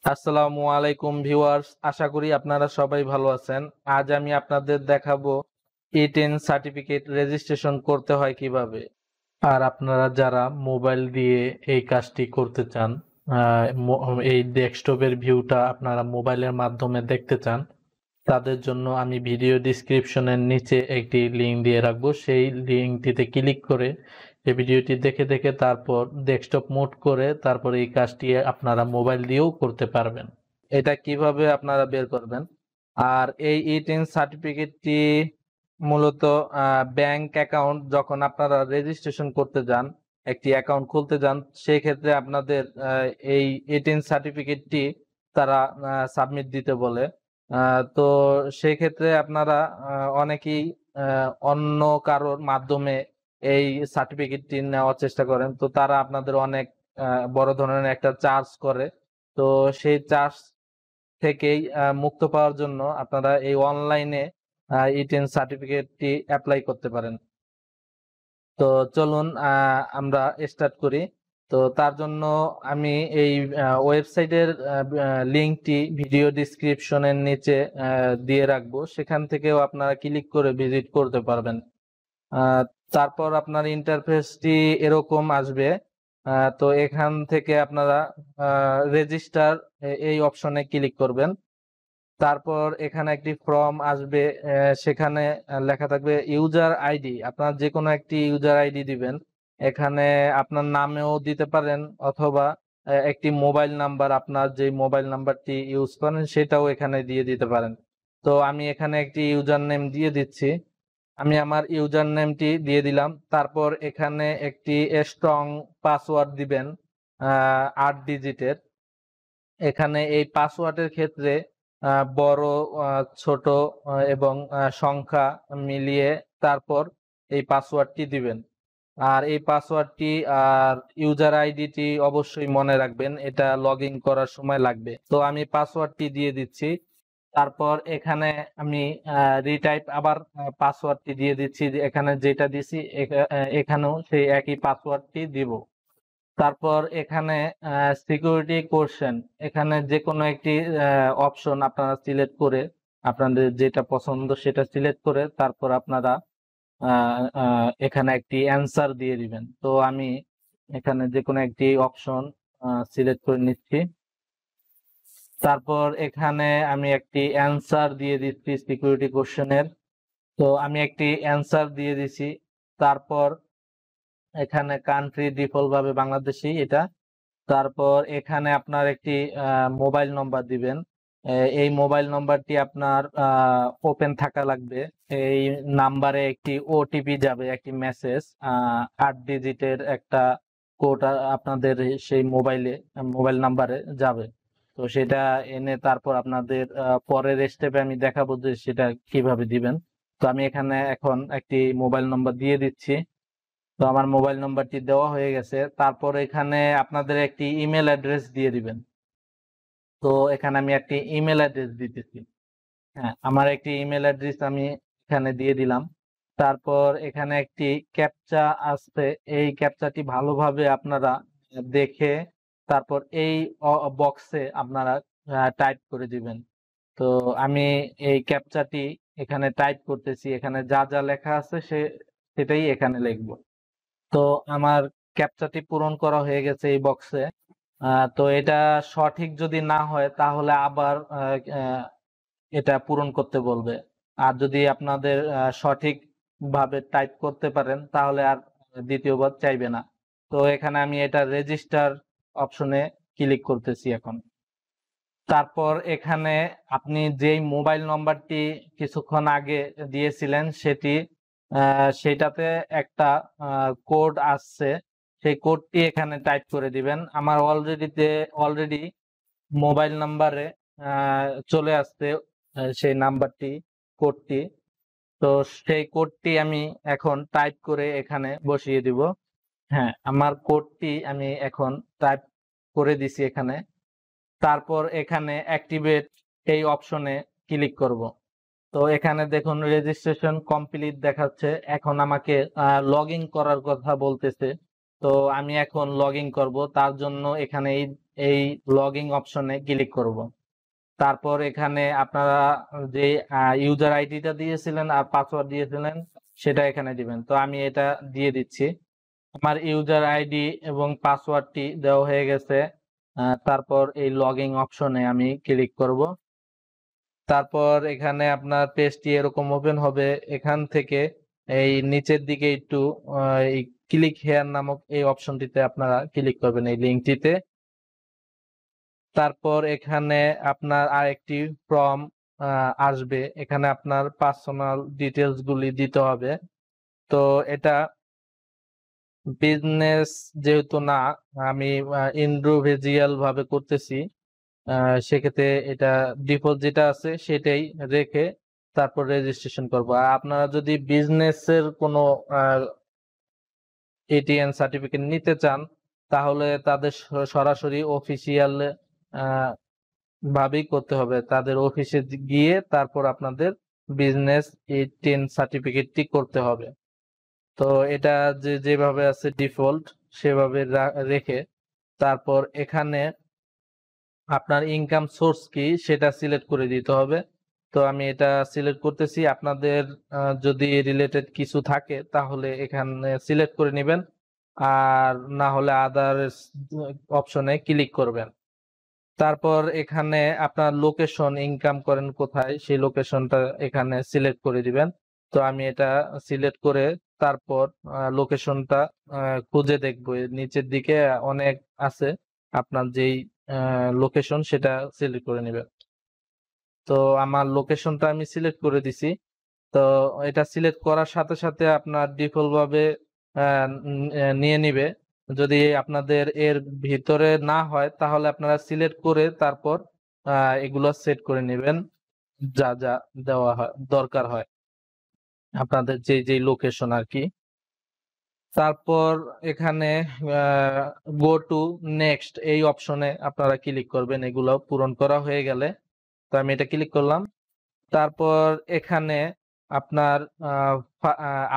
আসসালামু আলাইকুম ভিউয়ার্স, আশা করি আপনারা সবাই ভালো আছেন। আজ আমি আপনাদের দেখাবো E10 সার্টিফিকেট রেজিস্ট্রেশন করতে হয় কিভাবে। আর আপনারা যারা মোবাইল দিয়ে এই কাজটি করতে চান, এই ডেস্কটপের ভিউটা আপনারা মোবাইলের মাধ্যমে দেখতে চান, তাদের জন্য আমি ভিডিও ডিসক্রিপশনের নিচে একটি লিংক দিয়ে রাখবো। সেই লিংকটিতে ক্লিক করে এই ভিডিওটি দেখে দেখে তারপর ডেস্কটপ মোড করে তারপর এই কাজটি আপনারা মোবাইল দিয়েও করতে পারবেন। এটা কিভাবে আপনারা বের করবেন? আর এই E10 সার্টিফিকেটটি মূলত ব্যাংক অ্যাকাউন্ট যখন আপনারা রেজিস্ট্রেশন করতে যান, একটি অ্যাকাউন্ট খুলতে যান, সেই ক্ষেত্রে আপনাদের এই E10 সার্টিফিকেটটি তারা সাবমিট দিতে বলে। তো সেই ক্ষেত্রে আপনারা অনেকেই অন্য কারোর মাধ্যমে এই সার্টিফিকেটটি নেওয়ার চেষ্টা করেন, তো তারা আপনাদের অনেক বড় ধরনের একটা চার্জ করে। তো সেই চার্জ থেকেই মুক্ত পাওয়ার জন্য আপনারা এই অনলাইনে E10 সার্টিফিকেটটি অ্যাপ্লাই করতে পারেন। তো চলুন আমরা স্টার্ট করি। তো তার জন্য আমি এই ওয়েবসাইটের লিংকটি ভিডিও ডিসক্রিপশনের নিচে দিয়ে রাখবো, সেখান থেকেও আপনারা ক্লিক করে ভিজিট করতে পারবেন। আহ, তারপর আপনার ইন্টারফেসটি এরকম আসবে। তো এখান থেকে আপনারা রেজিস্টার এই অপশনে ক্লিক করবেন। তারপর এখানে একটি ফর্ম আসবে, সেখানে লেখা থাকবে ইউজার আইডি। আপনার যে কোনো একটি ইউজার আইডি দিবেন। এখানে আপনার নামেও দিতে পারেন, অথবা একটি মোবাইল নাম্বার, আপনার যে মোবাইল নাম্বারটি ইউজ করেন সেটাও এখানে দিয়ে দিতে পারেন। তো আমি এখানে একটি ইউজার নেম দিয়ে দিচ্ছি। আমি আমার ইউজার নেমটি দিয়ে দিলাম। তারপর এখানে একটি স্ট্রং পাসওয়ার্ড দিবেন, 8 ডিজিটের। এখানে এই পাসওয়ার্ডের ক্ষেত্রে বড়, ছোট এবং সংখ্যা মিলিয়ে তারপর এই পাসওয়ার্ডটি দিবেন। আর এই পাসওয়ার্ডটি আর ইউজার আইডিটি অবশ্যই মনে রাখবেন, এটা লগ ইন করার সময় লাগবে। তো আমি পাসওয়ার্ডটি দিয়ে দিচ্ছি। তারপর এখানে আমি রিটাইপ আবার পাসওয়ার্ডটি দিয়ে দিচ্ছি, এখানে যেটা দিছি এখানেও সেই একই পাসওয়ার্ডটি দিব। তারপর এখানে সিকিউরিটি কোশ্চেন, এখানে যে কোনো একটি অপশন আপনারা সিলেক্ট করে, আপনাদের যেটা পছন্দ সেটা সিলেক্ট করে তারপর আপনারা এখানে একটি অ্যান্সার দিয়ে দিবেন। তো আমি এখানে যে কোনো একটি অপশন সিলেক্ট করে নিচ্ছি। তারপর এখানে আমি একটি অ্যান্সার দিয়ে দিচ্ছি সিকিউরিটি কোশ্চেনের। তো আমি একটি অ্যান্সার দিয়ে দিছি। তারপর এখানে কান্ট্রি ডিফল্ট ভাবে বাংলাদেশি এটা। তারপর এখানে আপনার একটি মোবাইল নম্বর দিবেন। এই মোবাইল নম্বরটি আপনার ওপেন থাকা লাগবে। এই নাম্বারে একটি ওটিপি যাবে, একটি মেসেজ, 8 ডিজিটের একটা কোড আপনাদের সেই মোবাইল নাম্বারে যাবে। তো সেটা এনে তারপর আপনাদের পরের স্টেপে আমি দেখাবো যে সেটা কিভাবে দিবেন। তো আমি এখানে এখন একটি মোবাইল নম্বর দিয়ে দিচ্ছি। তো আমার মোবাইল নাম্বারটি দেওয়া হয়ে গেছে। তারপর এখানে আপনাদের একটি ইমেল অ্যাড্রেস দিয়ে দিবেন। তো এখানে আমি একটি ইমেল অ্যাড্রেস দিতেছি। হ্যাঁ, আমার একটি ইমেল অ্যাড্রেস আমি এখানে দিয়ে দিলাম। তারপর এখানে একটি ক্যাপচা আসছে, এই ক্যাপচাটি ভালোভাবে আপনারা দেখে তারপর এই বক্সে আপনারা টাইপ করে দিবেন। তো আমি এই ক্যাপচাটি এখানে টাইপ করতেছি, এখানে যা যা লেখা আছে সেটাই এখানে লিখবো। তো আমার ক্যাপচাটি পূরণ করা হয়ে গেছে এই বক্সে। তো এটা সঠিক যদি না হয় তাহলে আবার এটা পূরণ করতে বলবে। আর যদি আপনাদের সঠিক ভাবে টাইপ করতে পারেন তাহলে আর দ্বিতীয়বার চাইবে না। তো এখানে আমি এটা রেজিস্টার অপশনে ক্লিক করতেছি এখন। তারপর এখানে আপনি যেই মোবাইল নম্বরটি কিছুক্ষণ আগে দিয়েছিলেন সেটাতে একটা কোড আসছে, সেই কোডটি এখানে টাইপ করে দিবেন। আমার অলরেডি মোবাইল নাম্বারে চলে আসছে সেই নাম্বারটি, কোডটি। তো সেই কোডটি আমি এখন টাইপ করে এখানে বসিয়ে দিব। হ্যাঁ, আমার কোডটি আমি এখন টাইপ করে দিছি এখানে। তারপর এখানে অ্যাক্টিভেট এই অপশনে ক্লিক করব। তো এখানে দেখুন রেজিস্ট্রেশন কমপ্লিট দেখাচ্ছে। এখন আমাকে লগ ইন করার কথা বলতেছে। তো আমি এখন লগ ইন করবো, তার জন্য এখানে এই এই লগইন অপশনে ক্লিক করব। তারপর এখানে আপনারা যে ইউজার আইডিটা দিয়েছিলেন আর পাসওয়ার্ড দিয়েছিলেন সেটা এখানে দিবেন। তো আমি এটা দিয়ে দিচ্ছি। আমার ইউজার আইডি এবং পাসওয়ার্ডটি দেওয়া হয়ে গেছে। তারপর এই লগইন অপশনে আমি ক্লিক করব। তারপর এখানে আপনার পেজটি এরকম ওপেন হবে। এখান থেকে এই নিচের দিকে একটু এই ক্লিক হেয়ার নামক এই অপশনটিতে আপনারা ক্লিক করবেন, এই লিঙ্কটিতে। তারপর এখানে আপনার আরেকটি ফর্ম আসবে, এখানে আপনার পার্সোনাল ডিটেলস গুলি দিতে হবে। তো এটা বিজনেস যেহেতু না, আমি ইন্ডিভিজুয়াল ভাবে করতেছি, সেক্ষেত্রে এটা ডিফল্ট যেটা আছে সেটাই রেখে তারপর রেজিস্ট্রেশন করব। আর আপনারা যদি বিজনেসের কোনো এটিএন সার্টিফিকেট নিতে চান তাহলে তাদের সরাসরি অফিসিয়াল ভাবেই করতে হবে, তাদের অফিসে গিয়ে তারপর আপনাদের বিজনেস এটিএন সার্টিফিকেটটি করতে হবে। তো এটা যেভাবে আছে ডিফল্ট সেভাবে রেখে তারপর এখানে আপনার ইনকাম সোর্স কি সেটা সিলেক্ট করে দিতে হবে। তো আমি এটা সিলেক্ট করতেছি। আপনাদের যদি রিলেটেড কিছু থাকে তাহলে এখানে সিলেক্ট করে নেবেন, আর না হলে আদার্স অপশনে ক্লিক করবেন। তারপর এখানে আপনার লোকেশন, ইনকাম করেন কোথায় সেই লোকেশনটা এখানে সিলেক্ট করে দিবেন। তো আমি এটা সিলেক্ট করে তারপর লোকেশনটা খুঁজে দেখবো, নিচের দিকে অনেক আছে, আপনার যেই লোকেশন সেটা সিলেক্ট করে নেবেন। তো আমার লোকেশনটা আমি সিলেক্ট করে দিছি। তো এটা সিলেক্ট করার সাথে সাথে আপনার ডিফল্ট ভাবে নিয়ে নিবে। যদি আপনাদের এর ভিতরে না হয় তাহলে আপনারা সিলেক্ট করে তারপর এগুলো সেট করে নেবেন, যা যা দেওয়া হয় দরকার হয় আপনাদের যে লোকেশন আর কি। তারপর এখানে গো টু নেক্সট এই অপশনে আপনারা ক্লিক করবেন এগুলো পূরণ করা হয়ে গেলে। তো আমি এটা ক্লিক করলাম। তারপর এখানে আপনার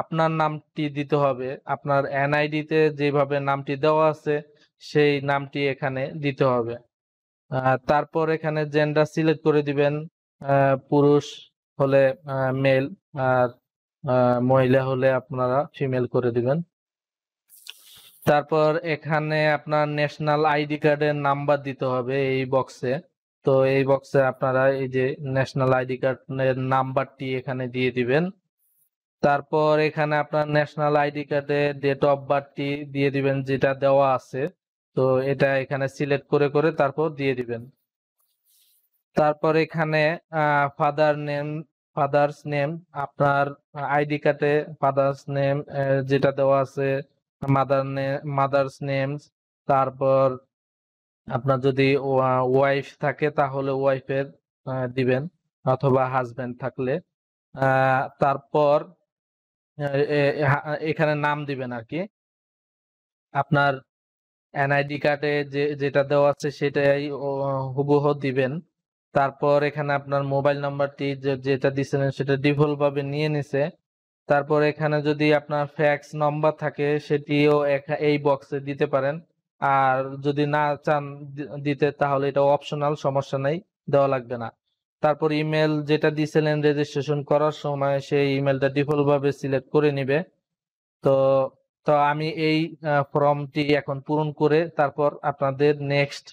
আপনার নামটি দিতে হবে, আপনার এনআইডি তে যেভাবে নামটি দেওয়া আছে সেই নামটি এখানে দিতে হবে। তারপর এখানে জেন্ডার সিলেক্ট করে দিবেন, পুরুষ হলে মেল আর মহিলা হলে আপনারা ফিমেল করে দিবেন। তারপর এখানে আপনার ন্যাশনাল আইডি কার্ডের নাম্বার দিতে হবে এই বক্সে। তো এই বক্সে আপনারা এই যে ন্যাশনাল আইডি কার্ডের নাম্বারটি এখানে দিয়ে দিবেন। তারপর এখানে আপনার ন্যাশনাল আইডি কার্ডে ডেট অফ বার্থটি দিয়ে দিবেন যেটা দেওয়া আছে। তো এটা এখানে সিলেক্ট করে করে তারপর দিয়ে দিবেন। তারপর এখানে ফাদার্স নেম আপনার আইডি কার্ডে ফাদার্স নেম যেটা দেওয়া আছে, মাদার্স নেম। তারপর আপনার যদি ওয়াইফ থাকে তাহলে ওয়াইফের দিবেন, অথবা হাজবেন্ড থাকলে। তারপর এখানে নাম দিবেন আর কি, আপনার এনআইডি কার্ডে যেটা দেওয়া আছে সেটাই হুবহু দিবেন। তারপর এখানে আপনার মোবাইল নাম্বারটি যেটা দিছিলেন সেটা ডিফল্ট ভাবে নিয়ে নিছে। তারপর এখানে যদি আপনার ফ্যাক্স নাম্বার থাকে সেটিও এই বক্সে দিতে পারেন, আর যদি না চান দিতে তাহলে এটা অপশনাল, সমস্যা নেই, দেওয়া লাগবে না। তারপর ইমেল যেটা দিছিলেন রেজিস্ট্রেশন করার সময় সেই ইমেলটা ডিফল্ট ভাবে সিলেক্ট করে নিবে। তো তো আমি এই ফর্মটি এখন পূরণ করে তারপর আপনাদের নেক্সট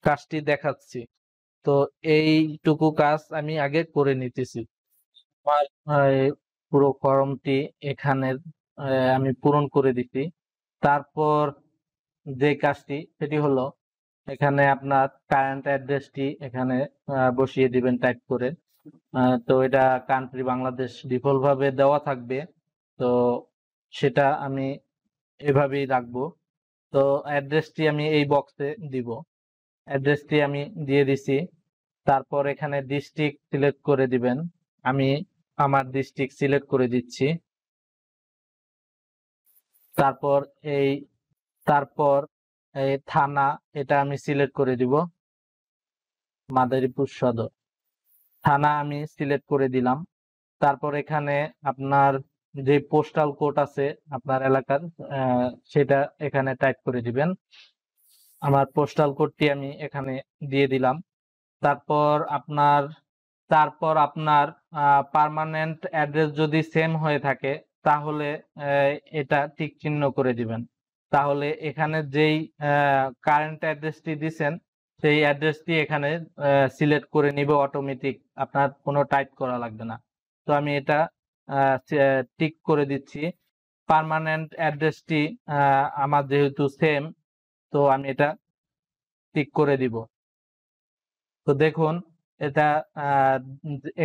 কাজটি দেখাচ্ছি। তো এইটুকু কাজ আমি আগে করে নিতেছি। আমার পুরো ফর্মটি এখানে আমি পূরণ করে দিচ্ছি। তারপর যে কাজটি সেটি হলো এখানে আপনার কারেন্ট অ্যাড্রেসটি এখানে বসিয়ে দিবেন টাইপ করে। তো এটা কান্ট্রি বাংলাদেশ ডিফল্ট ভাবে দেওয়া থাকবে, তো সেটা আমি এভাবেই রাখবো। তো অ্যাড্রেসটি আমি এই বক্সে দিব, অ্যাড্রেসটি আমি দিয়ে দিছি। তারপর এখানে ডিস্ট্রিক্ট সিলেক্ট করে দিবেন, আমি আমার ডিস্ট্রিক্ট সিলেক্ট করে দিচ্ছি। তারপর এই তারপর এই থানা এটা আমি সিলেক্ট করে দিব, মাদারীপুর সদর থানা আমি সিলেক্ট করে দিলাম। তারপর এখানে আপনার যে পোস্টাল কোড আছে আপনার এলাকার সেটা এখানে টাইপ করে দিবেন। আমার পোস্টাল কোডটি আমি এখানে দিয়ে দিলাম। তারপর আপনার পার্মানেন্ট অ্যাড্রেস যদি সেম হয়ে থাকে তাহলে এটা টিক চিহ্ন করে দিবেন। তাহলে এখানে যেই কারেন্ট অ্যাড্রেসটি দিছেন সেই অ্যাড্রেসটি এখানে সিলেক্ট করে নিবে অটোমেটিক, আপনার কোনো টাইপ করা লাগবে না। তো আমি এটা টিক করে দিচ্ছি। পার্মানেন্ট অ্যাড্রেসটি আমার যেহেতু সেম, তো আমি এটা টিক করে দিব। তো দেখুন এটা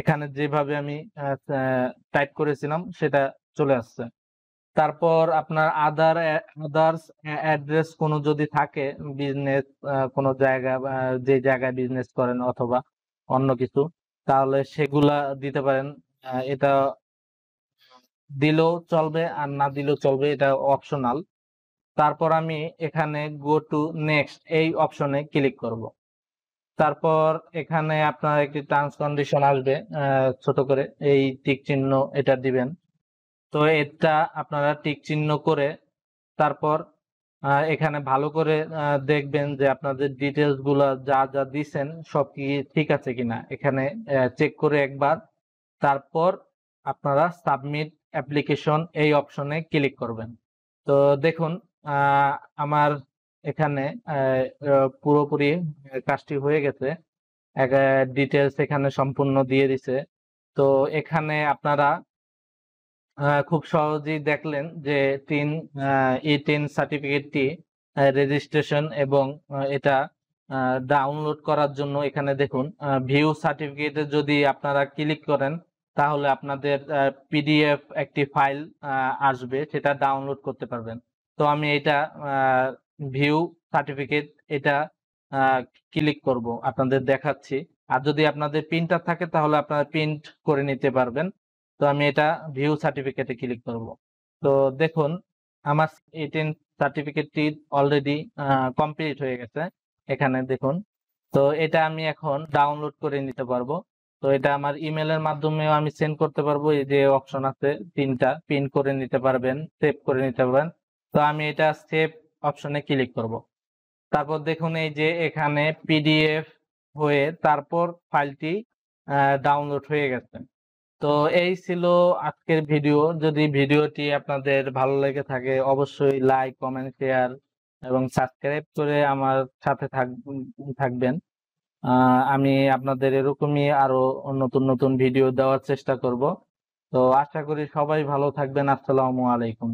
এখানে যেভাবে আমি টাইপ করেছিলাম সেটা চলে আসছে। তারপর আপনার আদার্স অ্যাড্রেস কোনো যদি থাকে, বিজনেস কোনো জায়গা যে জায়গায় বিজনেস করেন অথবা অন্য কিছু, তাহলে সেগুলা দিতে পারেন। এটা দিলেও চলবে আর না দিলেও চলবে, এটা অপশনাল। তারপর আমি এখানে গো টু নেক্সট এই অপশনে ক্লিক করব। তারপর এখানে আপনার একটি টার্মস কন্ডিশন আসবে, ছোট করে এই টিক চিহ্ন এটা দিবেন। তো এটা আপনারা টিক চিহ্ন করে তারপর এখানে ভালো করে দেখবেন যে আপনাদের ডিটেলস গুলা যা যা দিছেন সব কি ঠিক আছে কিনা, এখানে চেক করে একবার তারপর আপনারা সাবমিট অ্যাপ্লিকেশন এই অপশনে ক্লিক করবেন। তো দেখুন আমার এখানে পুরোপুরি কাজটি হয়ে গেছে, ডিটেলস এখানে সম্পূর্ণ দিয়ে দিছে। তো এখানে আপনারা খুব সহজেই দেখলেন যে E10 সার্টিফিকেটটি রেজিস্ট্রেশন এবং এটা ডাউনলোড করার জন্য এখানে দেখুন ভিউ সার্টিফিকেটে যদি আপনারা ক্লিক করেন তাহলে আপনাদের পিডিএফ একটি ফাইল আসবে, সেটা ডাউনলোড করতে পারবেন। তো আমি এটা ভিউ সার্টিফিকেট এটা ক্লিক করব, আপনাদের দেখাচ্ছি। আর যদি আপনাদের প্রিন্টার থাকে তাহলে আপনারা প্রিন্ট করে নিতে পারবেন। তো আমি এটা ভিউ সার্টিফিকেটে ক্লিক করব। তো দেখুন আমার E10 সার্টিফিকেটটি অলরেডি কমপ্লিট হয়ে গেছে, এখানে দেখুন। তো এটা আমি এখন ডাউনলোড করে নিতে পারবো। তো এটা আমার ইমেলের মাধ্যমেও আমি সেন্ড করতে পারবো। এই যে অপশন আছে তিনটা, প্রিন্ট করে নিতে পারবেন, সেভ করে নিতে পারবেন। তো আমি এটা সেভ অপশনে ক্লিক করব। তারপর দেখুন এই যে এখানে পিডিএফ হয়ে তারপর ফাইলটি ডাউনলোড হয়ে গেছে। তো এই ছিল আজকের ভিডিও। যদি ভিডিওটি আপনাদের ভালো লেগে থাকে অবশ্যই লাইক, কমেন্ট, শেয়ার এবং সাবস্ক্রাইব করে আমার সাথে থাকবেন। আমি আপনাদের এরকমই আরো নতুন নতুন ভিডিও দেওয়ার চেষ্টা করব। তো আশা করি সবাই ভালো থাকবেন। আসসালামু আলাইকুম।